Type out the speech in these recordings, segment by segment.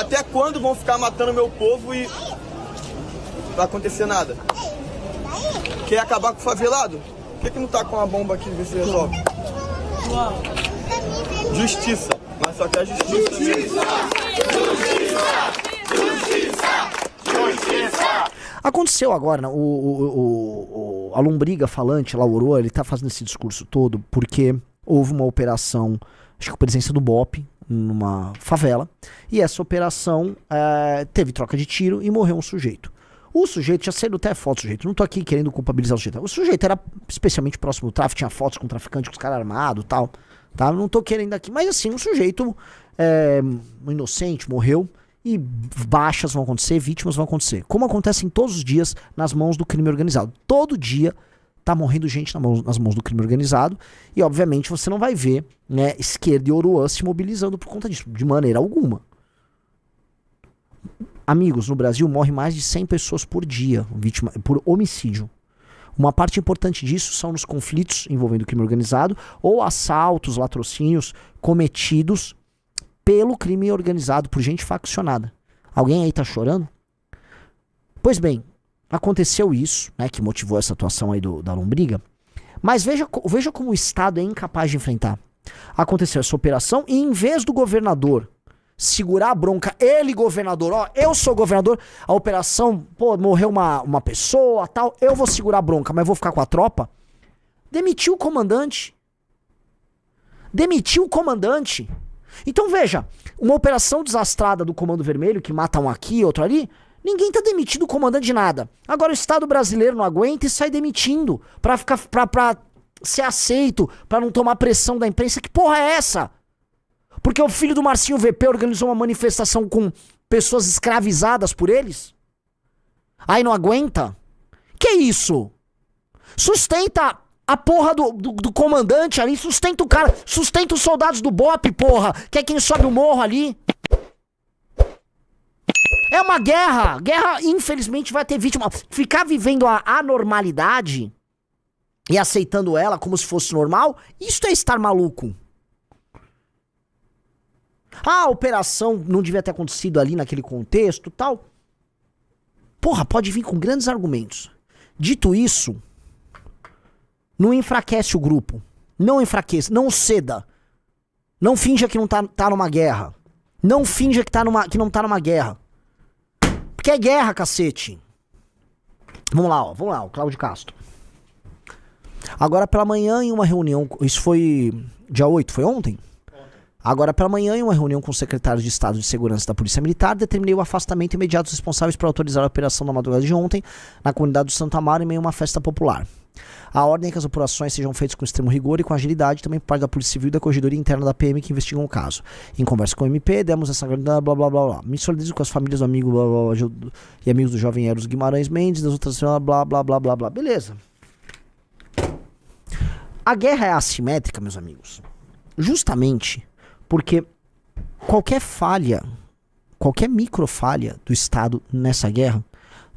Até quando vão ficar matando meu povo e não vai acontecer nada? Quer acabar com o favelado? Por que não tá com uma bomba aqui, ver se resolve? Justiça. Mas só quer justiça. Justiça! Justiça! Justiça! Justiça! Aconteceu agora, né? A Lombriga falante, lá, o Oroa, ele tá fazendo esse discurso todo porque houve uma operação, acho que com a presença do BOPE, numa favela, e essa operação teve troca de tiro e morreu um sujeito. O sujeito, já saiu até foto do sujeito, não tô aqui querendo culpabilizar o sujeito. O sujeito era especialmente próximo do tráfico, tinha fotos com traficante, com os caras armados e tal, tá? Não tô querendo aqui, mas assim, um sujeito um inocente, morreu, e baixas vão acontecer, vítimas vão acontecer. Como acontece todos os dias nas mãos do crime organizado. Todo dia tá morrendo gente nas mãos do crime organizado, e obviamente você não vai ver, né, esquerda e Oroa se mobilizando por conta disso, de maneira alguma. Amigos, no Brasil morre mais de 100 pessoas por dia, vítima por homicídio. Uma parte importante disso são nos conflitos envolvendo o crime organizado ou assaltos, latrocínios cometidos pelo crime organizado, por gente faccionada. Alguém aí tá chorando? Pois bem, aconteceu isso, né, que motivou essa atuação aí da Lombriga, mas veja como o Estado é incapaz de enfrentar. Aconteceu essa operação e em vez do governador segurar a bronca, ele governador, ó, eu sou governador, a operação, pô, morreu uma pessoa, tal, eu vou segurar a bronca, mas vou ficar com a tropa, demitiu o comandante. Demitiu o comandante. Então veja, uma operação desastrada do Comando Vermelho, que mata um aqui, outro ali, ninguém tá demitindo o comandante de nada. Agora o Estado brasileiro não aguenta e sai demitindo pra ser aceito, pra não tomar pressão da imprensa. Que porra é essa? Porque o filho do Marcinho VP organizou uma manifestação com pessoas escravizadas por eles? Aí não aguenta? Que isso? Sustenta a porra do comandante ali, sustenta o cara, sustenta os soldados do BOPE, porra, que é quem sobe o morro ali. É uma guerra, infelizmente vai ter vítima. Ficar vivendo a anormalidade e aceitando ela como se fosse normal, isso é estar maluco. A operação não devia ter acontecido ali naquele contexto e tal. Porra, pode vir com grandes argumentos. Dito isso, não enfraquece o grupo. Não enfraqueça, não ceda. Não finja que não tá numa guerra. Não finja que não tá numa guerra. Porque é guerra, cacete. Vamos lá, o Cláudio Castro. Agora pela manhã em uma reunião, isso foi dia 8, foi ontem? Agora pela manhã em uma reunião com o secretário de Estado de Segurança da Polícia Militar, determinei o afastamento imediato dos responsáveis por autorizar a operação na madrugada de ontem na comunidade do Santa Amaro em meio a uma festa popular. A ordem é que as apurações sejam feitas com extremo rigor e com agilidade, também por parte da Polícia Civil e da Corregedoria Interna da PM que investigam o caso. Em conversa com o MP, demos essa blá blá blá blá. Me solidarizo com as famílias do amigo blá, blá, blá, e amigos do jovem Eros Guimarães Mendes, das outras blá blá blá blá blá blá. Beleza. A guerra é assimétrica, meus amigos, justamente porque qualquer falha, qualquer microfalha do Estado nessa guerra,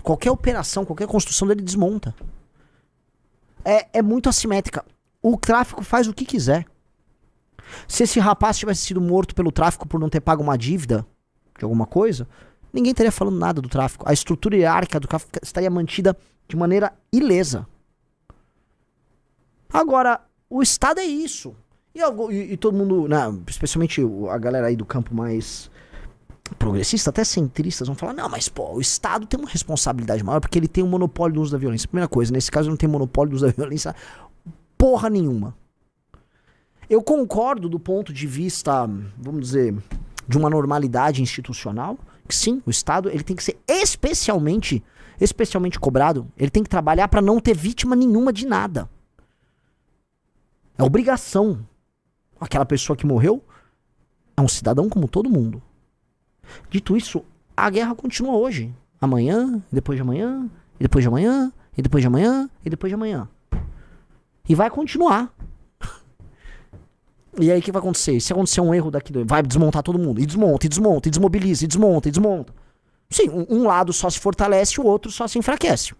qualquer operação, qualquer construção dele desmonta. É muito assimétrica. O tráfico faz o que quiser. Se esse rapaz tivesse sido morto pelo tráfico por não ter pago uma dívida de alguma coisa, ninguém estaria falando nada do tráfico. A estrutura hierárquica do tráfico estaria mantida de maneira ilesa. Agora, o Estado é isso. E todo mundo, né, especialmente a galera aí do campo mais progressista, até centristas, vão falar, não, mas pô, o Estado tem uma responsabilidade maior porque ele tem um monopólio do uso da violência. Primeira coisa, nesse caso ele não tem monopólio do uso da violência porra nenhuma. Eu concordo do ponto de vista, vamos dizer, de uma normalidade institucional, que sim, o Estado ele tem que ser especialmente cobrado, ele tem que trabalhar para não ter vítima nenhuma de nada. É obrigação. Aquela pessoa que morreu é um cidadão como todo mundo. Dito isso, a guerra continua hoje. Amanhã, depois de amanhã, e depois de amanhã, e depois de amanhã, e depois de amanhã. E vai continuar. E aí o que vai acontecer? Se acontecer um erro daqui, vai desmontar todo mundo. E desmonta, e desmonta, e desmobiliza, e desmonta, e desmonta. Sim, um lado só se fortalece, o outro só se enfraquece.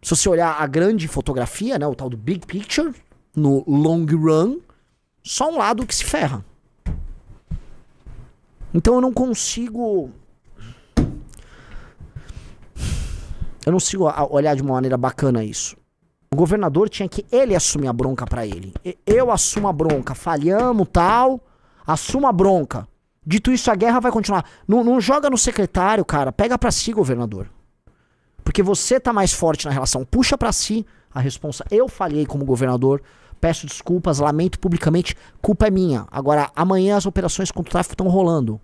Se você olhar a grande fotografia, né, o tal do big picture, no long run, só um lado que se ferra. Então eu não consigo... Eu não consigo olhar de uma maneira bacana isso. O governador tinha que ele assumir a bronca pra ele. Eu assumo a bronca, falhamos, tal, assumo a bronca. Dito isso, a guerra vai continuar. Não joga no secretário, cara. Pega pra si, governador. Porque você tá mais forte na relação. Puxa pra si a responsa. Eu falhei como governador. Peço desculpas, lamento publicamente. Culpa é minha. Agora, amanhã as operações contra o tráfico estão rolando.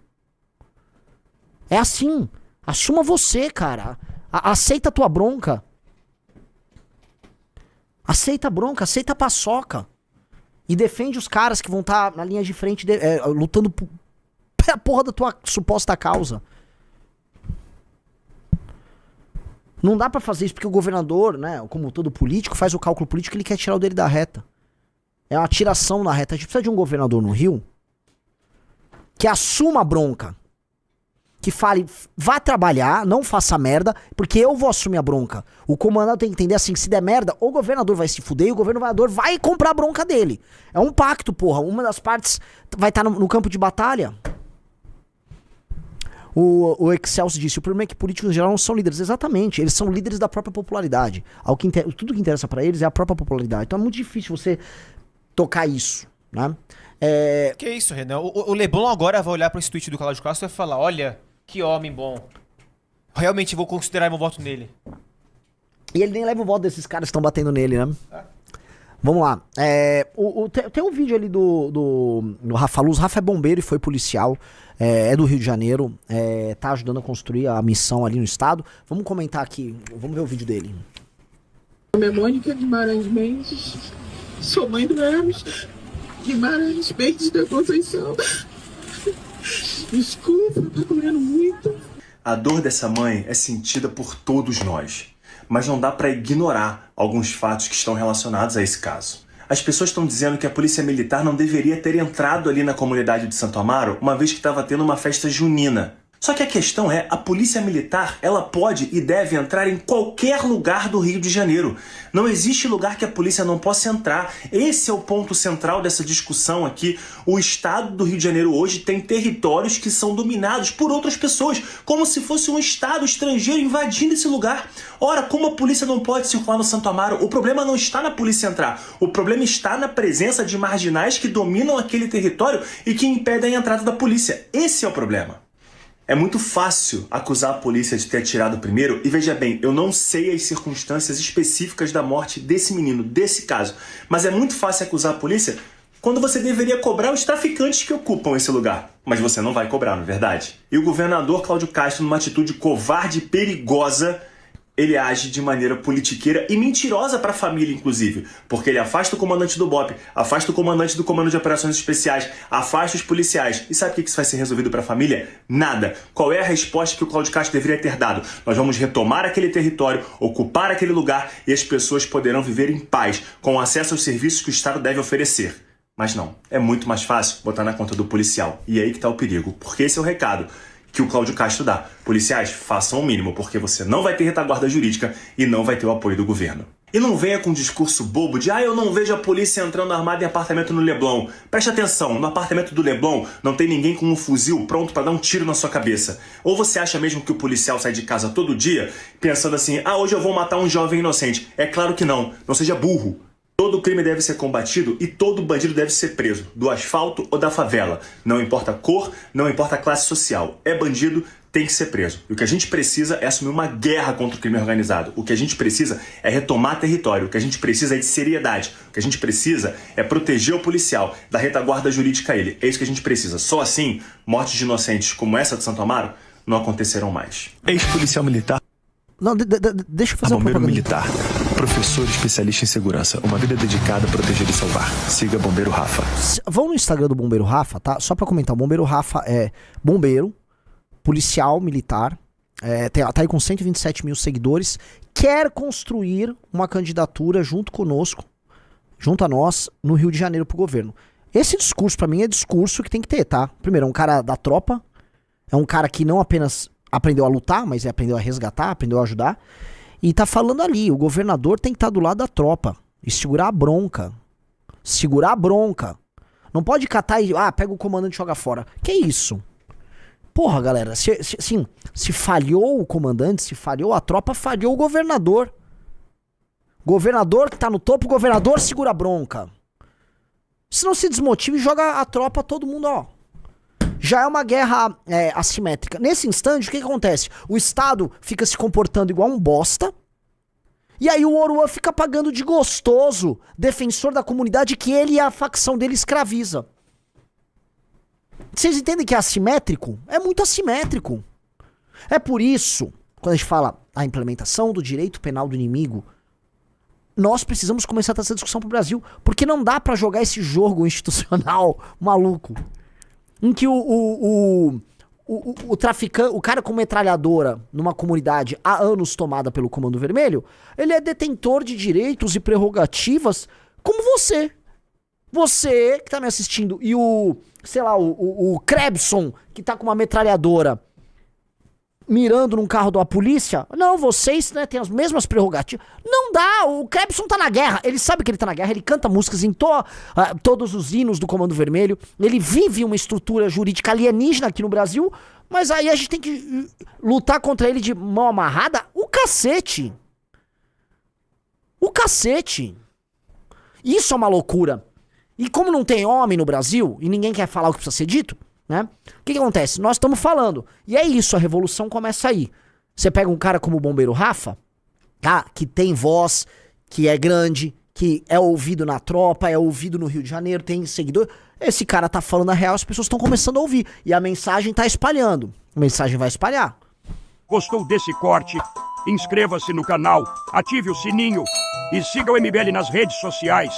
É assim. Assuma você, cara. Aceita a tua bronca. Aceita a bronca, aceita a paçoca. E defende os caras que vão estar na linha de frente lutando pela porra da tua suposta causa. Não dá pra fazer isso porque o governador, né, como todo político, faz o cálculo político e ele quer tirar o dele da reta. É uma tiração na reta. A gente precisa de um governador no Rio que assuma a bronca. Que fale, vá trabalhar, não faça merda, porque eu vou assumir a bronca. O comandante tem que entender assim, que se der merda, o governador vai se fuder e o governador vai comprar a bronca dele. É um pacto, porra. Uma das partes vai estar no campo de batalha. O Excelsior disse, o problema é que políticos em geral não são líderes. Exatamente, eles são líderes da própria popularidade. Tudo que interessa pra eles é a própria popularidade. Então é muito difícil você tocar isso, né? Que isso, Renan? O Leblon agora vai olhar pra esse tweet do Cláudio Castro e vai falar, olha... Que homem bom. Realmente vou considerar meu voto nele. E ele nem leva o voto desses caras que estão batendo nele, né? Vamos lá. Tem um vídeo ali do Rafa Luz. Rafa é bombeiro e foi policial. É do Rio de Janeiro. Tá ajudando a construir a missão ali no estado. Vamos comentar aqui. Vamos ver o vídeo dele. Meu nome é Mônica Guimarães Mendes. Sou mãe do Hermes Guimarães Mendes da Conceição. Desculpa, tô comendo muito. A dor dessa mãe é sentida por todos nós, mas não dá para ignorar alguns fatos que estão relacionados a esse caso. As pessoas estão dizendo que a polícia militar não deveria ter entrado ali na comunidade de Santo Amaro, uma vez que estava tendo uma festa junina. Só que a questão é, a polícia militar, ela pode e deve entrar em qualquer lugar do Rio de Janeiro. Não existe lugar que a polícia não possa entrar. Esse é o ponto central dessa discussão aqui. O estado do Rio de Janeiro hoje tem territórios que são dominados por outras pessoas, como se fosse um estado estrangeiro invadindo esse lugar. Ora, como a polícia não pode circular no Santo Amaro? O problema não está na polícia entrar. O problema está na presença de marginais que dominam aquele território e que impedem a entrada da polícia. Esse é o problema. É muito fácil acusar a polícia de ter atirado primeiro, e veja bem, eu não sei as circunstâncias específicas da morte desse menino, desse caso, mas é muito fácil acusar a polícia quando você deveria cobrar os traficantes que ocupam esse lugar. Mas você não vai cobrar, não é verdade? E o governador Cláudio Castro, numa atitude covarde e perigosa, ele age de maneira politiqueira e mentirosa para a família, inclusive. Porque ele afasta o comandante do BOPE, afasta o comandante do Comando de Operações Especiais, afasta os policiais. E sabe o que isso vai ser resolvido para a família? Nada. Qual é a resposta que o Cláudio Castro deveria ter dado? Nós vamos retomar aquele território, ocupar aquele lugar e as pessoas poderão viver em paz, com acesso aos serviços que o Estado deve oferecer. Mas não. É muito mais fácil botar na conta do policial. E é aí que está o perigo. Porque esse é o recado que o Cláudio Castro dá. Policiais, façam o mínimo, porque você não vai ter retaguarda jurídica e não vai ter o apoio do governo. E não venha com um discurso bobo de eu não vejo a polícia entrando armada em apartamento no Leblon. Preste atenção, no apartamento do Leblon não tem ninguém com um fuzil pronto para dar um tiro na sua cabeça. Ou você acha mesmo que o policial sai de casa todo dia pensando assim, hoje eu vou matar um jovem inocente. É claro que não, não seja burro. Todo crime deve ser combatido e todo bandido deve ser preso, do asfalto ou da favela. Não importa a cor, não importa a classe social. É bandido, tem que ser preso. E o que a gente precisa é assumir uma guerra contra o crime organizado. O que a gente precisa é retomar território. O que a gente precisa é de seriedade. O que a gente precisa é proteger o policial, dar retaguarda jurídica a ele. É isso que a gente precisa. Só assim, mortes de inocentes como essa de Santo Amaro não acontecerão mais. Ex-policial militar. Não, deixa eu fazer uma bombeiro propaganda. militar. Professor especialista em segurança. Uma vida dedicada a proteger e salvar. Siga Bombeiro Rafa. Vão no Instagram do Bombeiro Rafa, tá? Só pra comentar, o Bombeiro Rafa é bombeiro, policial militar, tá aí com 127 mil seguidores, quer construir uma candidatura junto conosco, junto a nós, no Rio de Janeiro pro governo. Esse discurso, pra mim, é discurso que tem que ter, tá? Primeiro, é um cara da tropa, é um cara que não apenas aprendeu a lutar, mas aprendeu a resgatar, aprendeu a ajudar. E tá falando ali, o governador tem que estar do lado da tropa e segurar a bronca. Segurar a bronca. Não pode catar e, pega o comandante e joga fora. Que isso? Porra, galera, se falhou o comandante, se falhou a tropa, falhou o governador. Governador que tá no topo, governador segura a bronca. Se não se desmotiva e joga a tropa, todo mundo, ó. Já é uma guerra assimétrica. Nesse instante, o que acontece? O Estado fica se comportando igual um bosta. E aí o Oruan fica pagando de gostoso, defensor da comunidade que ele e a facção dele escraviza. Vocês entendem que é assimétrico? É muito assimétrico. É por isso, quando a gente fala a implementação do direito penal do inimigo, nós precisamos começar a ter essa discussão pro Brasil, porque não dá pra jogar esse jogo institucional maluco, em que o traficante, o cara com metralhadora numa comunidade há anos tomada pelo Comando Vermelho, ele é detentor de direitos e prerrogativas como você. Você que tá me assistindo e o Krebson, que tá com uma metralhadora mirando num carro da polícia, não, vocês, né, têm as mesmas prerrogativas. Não dá, o Krebson tá na guerra, ele sabe que ele tá na guerra, ele canta músicas, entoa todos os hinos do Comando Vermelho, ele vive uma estrutura jurídica alienígena aqui no Brasil, mas aí a gente tem que lutar contra ele de mão amarrada? O cacete! O cacete! Isso é uma loucura. E como não tem homem no Brasil, e ninguém quer falar o que precisa ser dito, né? O que acontece? Nós estamos falando. E é isso, a revolução começa aí. Você pega um cara como o Bombeiro Rafa, tá? Que tem voz, que é grande, que é ouvido na tropa, é ouvido no Rio de Janeiro, tem seguidor. Esse cara tá falando a real, as pessoas estão começando a ouvir. E a mensagem tá espalhando. A mensagem vai espalhar. Gostou desse corte? Inscreva-se no canal, ative o sininho e siga o MBL nas redes sociais.